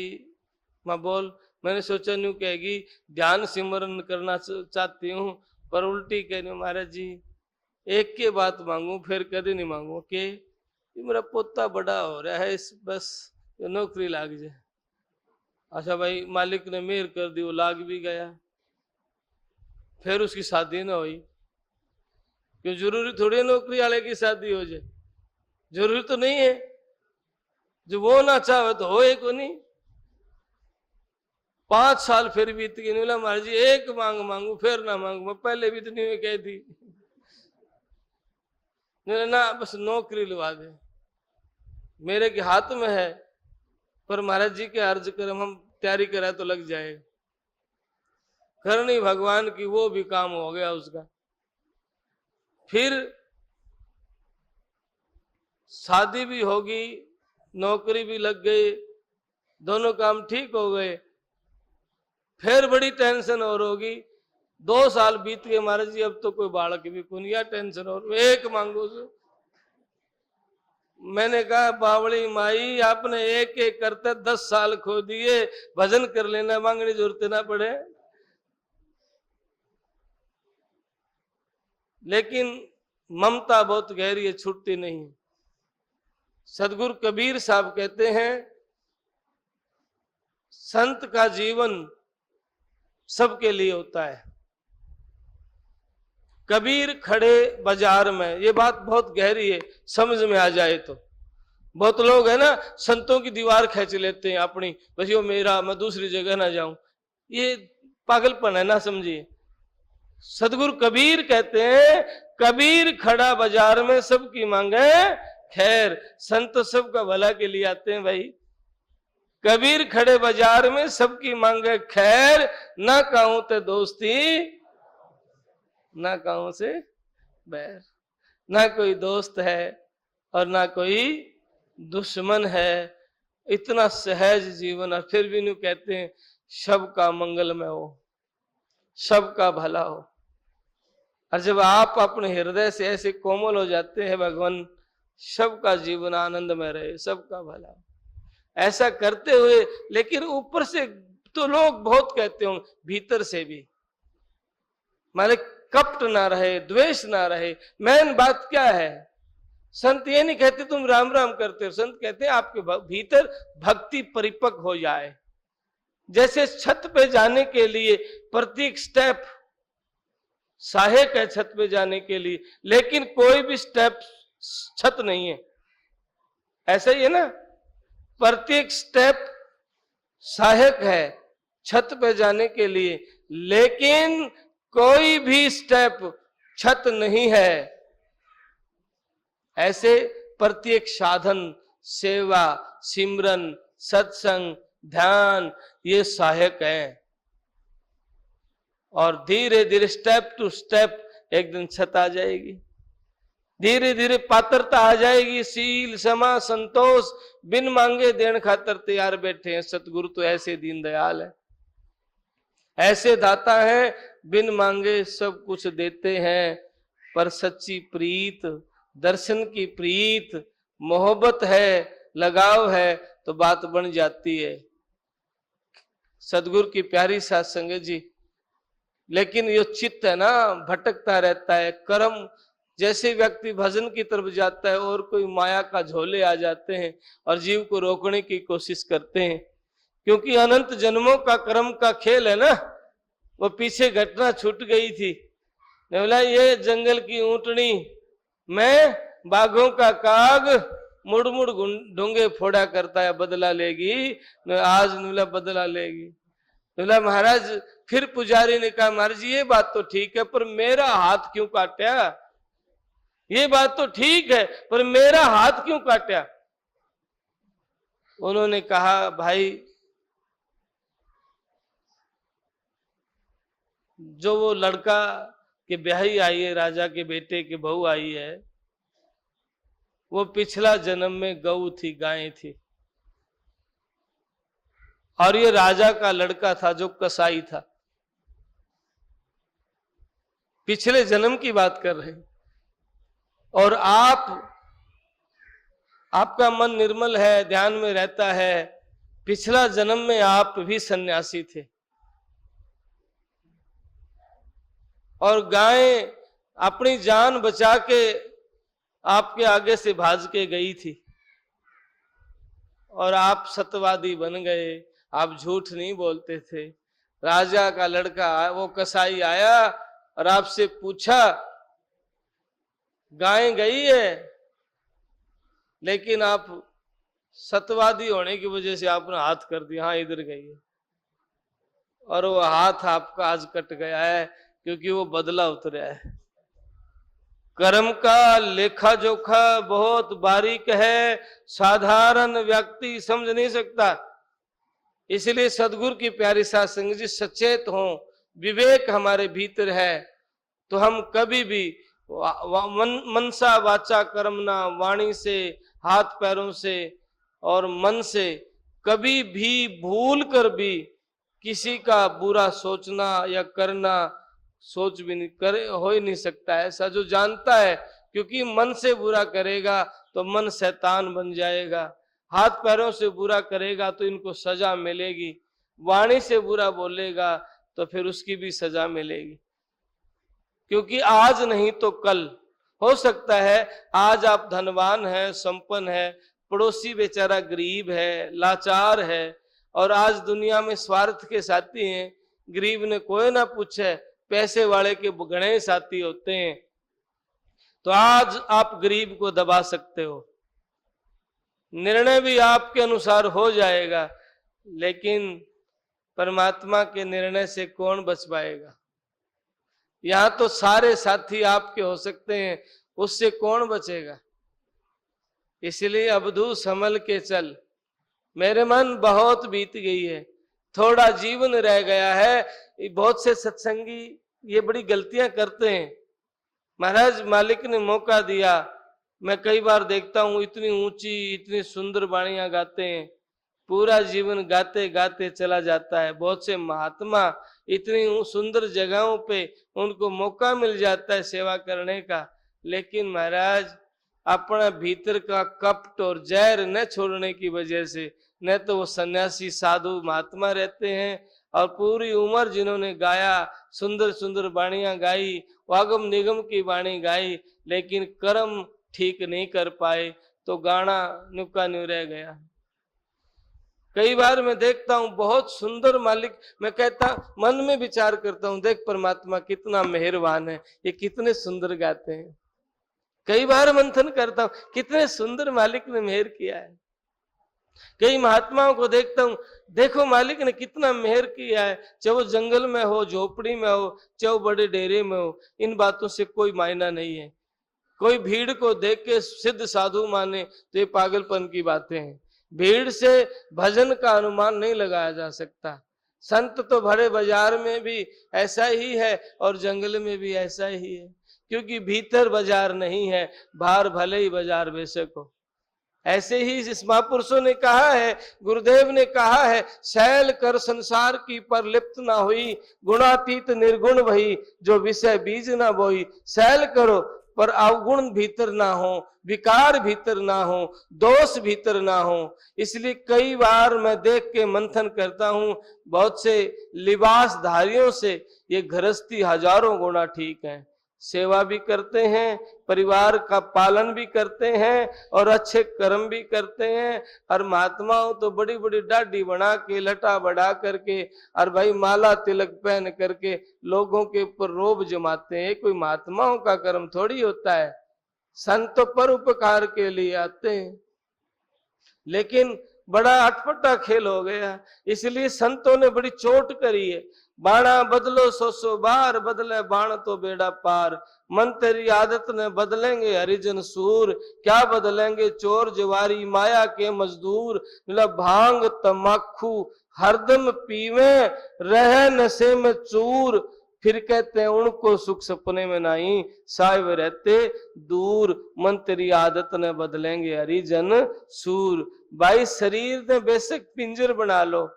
मैं बोल, मैंने सोचा न्यू कहेगी ध्यान सिमरन करना चाहती हूँ, पर उल्टी कह रही हूँ महाराज जी एक के बात मांगू फिर कभी नहीं मांगू कि मेरा पोता बड़ा हो रहा है, इस बस नौकरी लाग जाए। अच्छा भाई मालिक ने मेहर कर दी, वो लाग भी गया। फिर उसकी शादी न हुई। क्यों जरूरी थोड़ी है नौकरी वाले की शादी हो जाए, जरूरी तो नहीं है। जो वो ना चाहे तो हो को नहीं। 5 साल फिर बीत गए, बोला महाराज जी एक मांग मांगू फिर ना मांगू, मैं पहले भी इतनी में कह दी ना, बस नौकरी लगा दे, मेरे के हाथ में है, पर महाराज जी के अर्ज कर हम तैयारी करा तो लग जाए। करनी भगवान की, वो भी काम हो गया उसका। फिर शादी भी होगी, नौकरी भी लग गई, दोनों काम ठीक हो गए। फिर बड़ी टेंशन और होगी। 2 साल बीत गए, महाराज जी अब तो कोई बालक भी कुनिया टेंशन और एक मांगो से। मैंने कहा बावड़ी माई आपने एक एक करते 10 साल खो दिए, भजन कर लेना, मांगने जरूरत ना पड़े। लेकिन ममता बहुत गहरी है, छूटती नहीं। सदगुरु कबीर साहब कहते हैं संत का जीवन सबके लिए होता है। कबीर खड़े बाजार में, ये बात बहुत गहरी है, समझ में आ जाए तो। बहुत लोग है ना संतों की दीवार खींच लेते हैं अपनी, बस यो मेरा, मैं दूसरी जगह ना जाऊं, ये पागलपन है ना, समझिए। सदगुरु कबीर कहते हैं कबीर खड़ा बाजार में सबकी मांगे खैर। संत सबका भला के लिए आते हैं भाई। कबीर खड़े बाजार में सबकी मांगे खैर, ना कहूं ते दोस्ती ना कहूं से बैर। ना कोई दोस्त है और ना कोई दुश्मन है, इतना सहज जीवन। और फिर भी न्यू कहते हैं सबका मंगलमय हो, सबका भला हो। और जब आप अपने हृदय से ऐसे कोमल हो जाते हैं, भगवान सबका जीवन आनंद में रहे, सबका भला हो, ऐसा करते हुए। लेकिन ऊपर से तो लोग बहुत कहते होंगे, भीतर से भी माने कपट ना रहे, द्वेष ना रहे। मेन बात क्या है? संत ये नहीं कहते तुम राम राम करते हो, संत कहते हैं आपके भीतर भक्ति परिपक्व हो जाए। जैसे छत पे जाने के लिए प्रत्येक स्टेप सहायक है छत पे जाने के लिए, लेकिन कोई भी स्टेप छत नहीं है, ऐसा ही है ना। प्रत्येक स्टेप सहायक है छत पे जाने के लिए, लेकिन कोई भी स्टेप छत नहीं है। ऐसे प्रत्येक साधन, सेवा, सिमरन, सत्संग, ध्यान ये सहायक है। और धीरे धीरे स्टेप टू स्टेप एक दिन छत आ जाएगी, धीरे धीरे पात्रता आ जाएगी। सील, क्षमा, संतोष बिन मांगे देन खातर तैयार बैठे हैं सतगुरु तो ऐसे दीन दयाल है, ऐसे दाता है, बिन मांगे सब कुछ देते हैं। पर सच्ची प्रीत, दर्शन की प्रीत, मोहब्बत है, लगाव है तो बात बन जाती है। सदगुरु की प्यारी साथ संगत जी। लेकिन ये चित्त है ना भटकता रहता है। कर्म जैसे व्यक्ति भजन की तरफ जाता है और कोई माया का झोले आ जाते हैं और जीव को रोकने की कोशिश करते हैं, क्योंकि अनंत जन्मों का कर्म का खेल है ना। वो पीछे घटना छूट गई थी, बोला ये जंगल की ऊंटनी, मैं बाघों का काग, मुड़ मुड़ ढूंगे फोड़ा करता है, बदला लेगी आज, नुला बदला लेगी। बोला महाराज, फिर पुजारी ने कहा महाराज जी ये बात तो ठीक है, पर मेरा हाथ क्यों काटा? ये बात तो ठीक है, पर मेरा हाथ क्यों काटा? उन्होंने कहा भाई, जो वो लड़का के ब्याही आई है, राजा के बेटे की बहू आई है, वो पिछला जन्म में गऊ थी, गाय थी, और ये राजा का लड़का था जो कसाई था। पिछले जन्म की बात कर रहे हैं। और आपका मन निर्मल है, ध्यान में रहता है, पिछला जन्म में आप भी सन्यासी थे और गाय अपनी जान बचा के आपके आगे से भाज के गई थी और आप सत्यवादी बन गए, आप झूठ नहीं बोलते थे। राजा का लड़का वो कसाई आया और आपसे पूछा गाय गई है, लेकिन आप सतवादी होने की वजह से आपने हाथ कर दिया, हाँ इधर गई है, और वो हाथ आपका आज कट गया है क्योंकि वो बदला उतरा है। कर्म का लेखा जोखा बहुत बारीक है, साधारण व्यक्ति समझ नहीं सकता। इसलिए सदगुरु की प्यारी साध संगत जी सचेत हो, विवेक हमारे भीतर है तो हम कभी भी मनसा वाचा कर्मना, वाणी से, हाथ पैरों से और मन से कभी भी भूल कर भी किसी का बुरा सोचना या करना सोच भी नहीं करे, हो ही नहीं सकता है ऐसा जो जानता है। क्योंकि मन से बुरा करेगा तो मन शैतान बन जाएगा, हाथ पैरों से बुरा करेगा तो इनको सजा मिलेगी, वाणी से बुरा बोलेगा तो फिर उसकी भी सजा मिलेगी। क्योंकि आज नहीं तो कल हो सकता है, आज आप धनवान है, संपन्न है, पड़ोसी बेचारा गरीब है, लाचार है, और आज दुनिया में स्वार्थ के साथी हैं, गरीब ने कोई ना पूछे, पैसे वाले के गणे साथी होते हैं। तो आज आप गरीब को दबा सकते हो, निर्णय भी आपके अनुसार हो जाएगा, लेकिन परमात्मा के निर्णय से कौन बच पाएगा? यहां तो सारे साथी आपके हो सकते हैं, उससे कौन बचेगा? इसलिए अबधू संभल के चल, मेरे मन बहुत बीत गई है, थोड़ा जीवन रह गया है। बहुत से सत्संगी ये बड़ी गलतियां करते हैं। महाराज मालिक ने मौका दिया, मैं कई बार देखता हूं इतनी ऊंची इतनी सुंदर वाणियां गाते हैं, पूरा जीवन गाते गाते चला जाता है। बहुत से महात्मा इतनी सुंदर जगहों पे उनको मौका मिल जाता है सेवा करने का, लेकिन महाराज अपना भीतर का कपट और जहर न छोड़ने की वजह से न तो वो सन्यासी साधु महात्मा रहते हैं, और पूरी उम्र जिन्होंने गाया, सुंदर सुंदर वाणियां गाई, वागम निगम की वाणी गाई, लेकिन कर्म ठीक नहीं कर पाए तो गाना नुका न्यू रह गया। कई बार मैं देखता हूं बहुत सुंदर मालिक, मैं कहता मन में विचार करता हूं, देख परमात्मा कितना मेहरबान है, ये कितने सुंदर गाते हैं। कई बार मंथन करता हूं कितने सुंदर मालिक ने मेहर किया है। कई महात्माओं को देखता हूं, देखो मालिक ने कितना मेहर किया है, चाहे वो जंगल में हो, झोपड़ी में हो, चाहे वो बड़े डेरे में हो, इन बातों से कोई मायना नहीं है। कोई भीड़ को देख के सिद्ध साधु माने तो ये पागलपन की बातें हैं। भीड़ से भजन का अनुमान नहीं लगाया जा सकता। संत तो भरे बाजार में भी ऐसा ही है और जंगल में भी ऐसा ही है, क्योंकि भीतर बाजार नहीं है, बाहर भले ही बाजार बेशक हो। ऐसे ही इस महापुरुषों ने कहा है, गुरुदेव ने कहा है, शैल कर संसार की पर लिप्त ना हुई, गुणातीत निर्गुण वही, जो विषय बीज ना बोई। शैल करो पर अवगुण भीतर ना हो, विकार भीतर ना हो, दोष भीतर ना हो। इसलिए कई बार मैं देख के मंथन करता हूं, बहुत से लिबासधारियों से ये गृहस्थी हजारों गुना ठीक है, सेवा भी करते हैं, परिवार का पालन भी करते हैं और अच्छे कर्म भी करते हैं। और महात्माओं तो बड़ी बड़ी दाढ़ी बना के, लटा बढ़ा करके और भाई माला तिलक पहन करके लोगों के ऊपर रोब जमाते हैं। कोई महात्माओं का कर्म थोड़ी होता है। संत पर उपकार के लिए आते हैं, लेकिन बड़ा अटपटा खेल हो गया। इसलिए संतों ने बड़ी चोट करी है, बाणा बदलो सो बार, बदले बाण तो बेड़ा पार। मन तेरी आदत ने बदलेंगे हरिजन सूर, क्या बदलेंगे चोर जवारी माया के मजदूर। मतलब भांग तमाकू हरदम पीवे, रहे नशे में चूर, फिर कहते हैं उनको सुख सपने में नहीं, साहिब रहते दूर। मन तेरी आदत ने बदलेंगे हरिजन सूर। भाई शरीर ने बेशक पिंजर बना लो,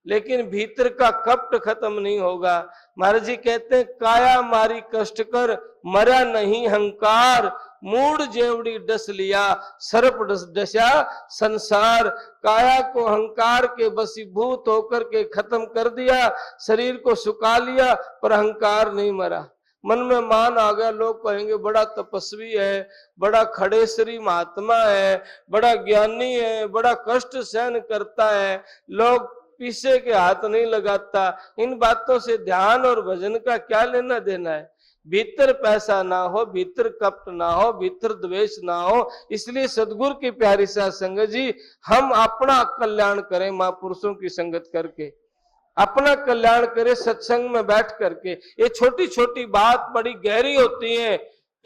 लेकिन भीतर का कपट खत्म नहीं होगा। महाराज जी कहते हैं, काया मारी कष्ट कर, मरा नहीं हंकार। मूड जेवड़ी डस लिया, सर्प डसा संसार। काया को हंकार के बसीभूत होकर के खत्म कर दिया, शरीर को सुखा लिया, पर अहंकार नहीं मरा। मन में मान आ गया, लोग कहेंगे बड़ा तपस्वी है, बड़ा खड़ेसरी महात्मा है, बड़ा ज्ञानी है, बड़ा कष्ट सहन करता है, लोग पीछे के हाथ नहीं लगाता। इन बातों से ध्यान और भजन का क्या लेना देना है? भीतर पैसा ना हो, भीतर कपट ना हो, भीतर द्वेष ना हो। इसलिए सदगुरु की प्यारी साध संगत जी, हम अपना कल्याण करें महापुरुषों की संगत करके, अपना कल्याण करें सत्संग में बैठ करके। ये छोटी छोटी बात बड़ी गहरी होती है,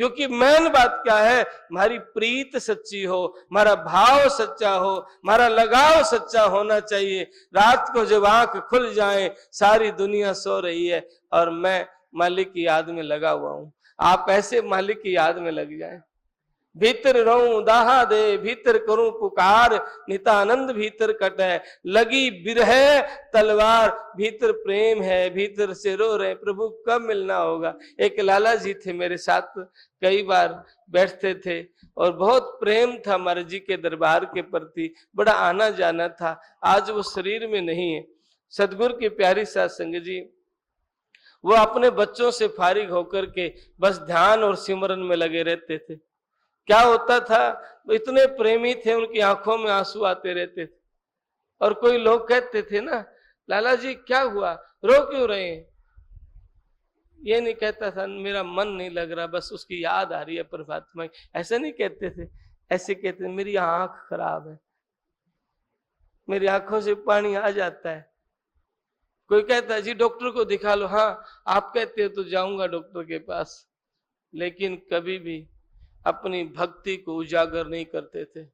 क्योंकि मेन बात क्या है, हमारी प्रीत सच्ची हो, हमारा भाव सच्चा हो, हमारा लगाव सच्चा होना चाहिए। रात को जब आंख खुल जाए, सारी दुनिया सो रही है और मैं मालिक की याद में लगा हुआ हूं, आप ऐसे मालिक की याद में लग जाएं। भीतर रहूं दाहा दे, भीतर करूं पुकार, नितानंद भीतर कटे, लगी बिरह तलवार, भीतर प्रेम है, भीतर से रो रहे प्रभु कब मिलना होगा। एक लाला जी थे मेरे साथ, कई बार बैठते थे और बहुत प्रेम था महाराज जी के दरबार के प्रति, बड़ा आना जाना था। आज वो शरीर में नहीं है। सदगुरु की प्यारी साध संगत जी, वो अपने बच्चों से फारिग होकर के बस ध्यान और सिमरन में लगे रहते थे। क्या होता था, इतने प्रेमी थे, उनकी आंखों में आंसू आते रहते थे। और कोई लोग कहते थे ना, लाला जी क्या हुआ, रो क्यों रहे हैं? ये नहीं कहता था मेरा मन नहीं लग रहा, बस उसकी याद आ रही है परमात्मा की, ऐसा नहीं कहते थे। ऐसे कहते मेरी आंख खराब है, मेरी आंखों से पानी आ जाता है। कोई कहता है जी डॉक्टर को दिखा लो, हाँ आप कहते हो तो जाऊंगा डॉक्टर के पास, लेकिन कभी भी अपनी भक्ति को उजागर नहीं करते थे,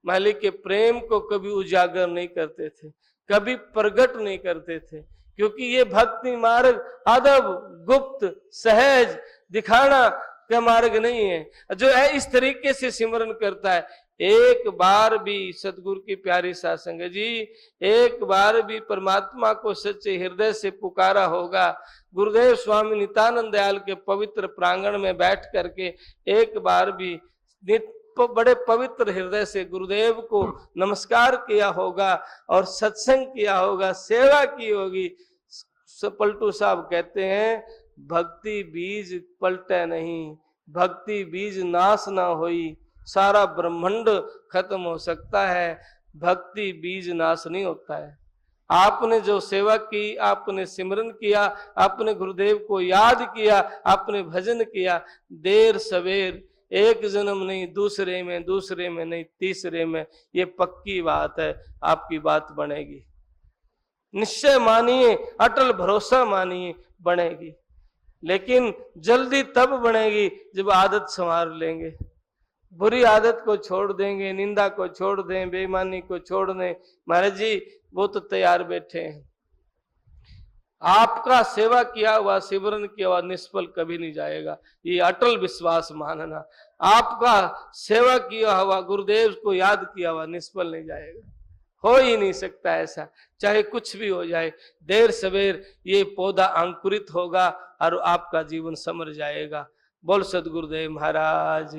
मालिक के प्रेम को कभी उजागर नहीं करते थे, कभी प्रकट नहीं करते थे। क्योंकि ये भक्ति मार्ग अदब, गुप्त, सहज दिखाना का मार्ग नहीं है। जो है इस तरीके से सिमरन करता है, एक बार भी सतगुरु की प्यारी साध संगत जी, एक बार भी परमात्मा को सच्चे हृदय से पुकारा होगा, गुरुदेव स्वामी नित्यानंद दयाल के पवित्र प्रांगण में बैठ करके एक बार भी बड़े पवित्र हृदय से गुरुदेव को नमस्कार किया होगा और सत्संग किया होगा, सेवा की होगी। पलटू साहब कहते हैं, भक्ति बीज पलटे नहीं, भक्ति बीज नाश ना होई, सारा ब्रह्मांड खत्म हो सकता है, भक्ति बीज नाश नहीं होता है। आपने जो सेवा की, आपने सिमरन किया, आपने गुरुदेव को याद किया, आपने भजन किया, देर सवेर, एक जन्म नहीं, दूसरे में नहीं, तीसरे में, ये पक्की बात है, आपकी बात बनेगी। निश्चय मानिए, अटल भरोसा मानिए, बनेगी। लेकिन जल्दी तब बनेगी जब आदत संवार लेंगे, बुरी आदत को छोड़ देंगे, निंदा को छोड़ दें, बेईमानी को छोड़ दें। महाराज जी वो तो तैयार बैठे हैं। आपका सेवा किया हुआ, सिमरन किया हुआ निष्फल कभी नहीं जाएगा, ये अटल विश्वास मानना। आपका सेवा किया हुआ, गुरुदेव को याद किया हुआ निष्फल नहीं जाएगा, हो ही नहीं सकता ऐसा, चाहे कुछ भी हो जाए। देर सवेर ये पौधा अंकुरित होगा और आपका जीवन समर जाएगा। बोल सदगुरुदेव महाराज।